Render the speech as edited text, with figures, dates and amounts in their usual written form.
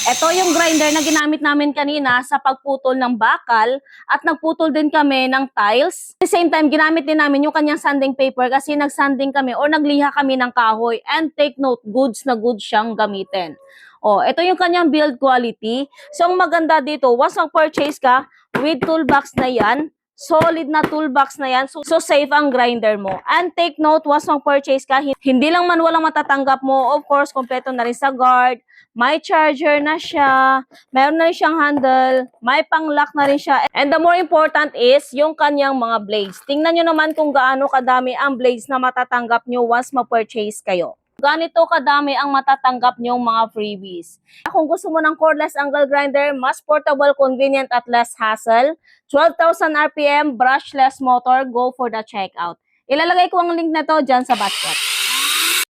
Ito yung grinder na ginamit namin kanina sa pagputol ng bakal at nagputol din kami ng tiles. At the same time, ginamit din namin yung kanyang sanding paper kasi nagsanding kami or nagliha kami ng kahoy. And take note, goods na goods siyang gamitin. Oh, ito yung kanyang build quality. So, ang maganda dito, once mag-purchase ka, with toolbox na yan, solid na toolbox na yan. So safe ang grinder mo. And take note, once mag-purchase ka, hindi lang manual ang matatanggap mo. Of course, kompleto na rin sa guard. May charger na siya. Meron na rin siyang handle. May pang-lock na rin siya. And the more important is, yung kanyang mga blades. Tingnan nyo naman kung gaano kadami ang blades na matatanggap nyo once mag-purchase kayo. Ganito kadami ang matatanggap nyong mga freebies. Kung gusto mo ng cordless angle grinder, mas portable, convenient at less hassle, 12,000 RPM, brushless motor, go for the checkout. Ilalagay ko ang link na to dyan sa basket.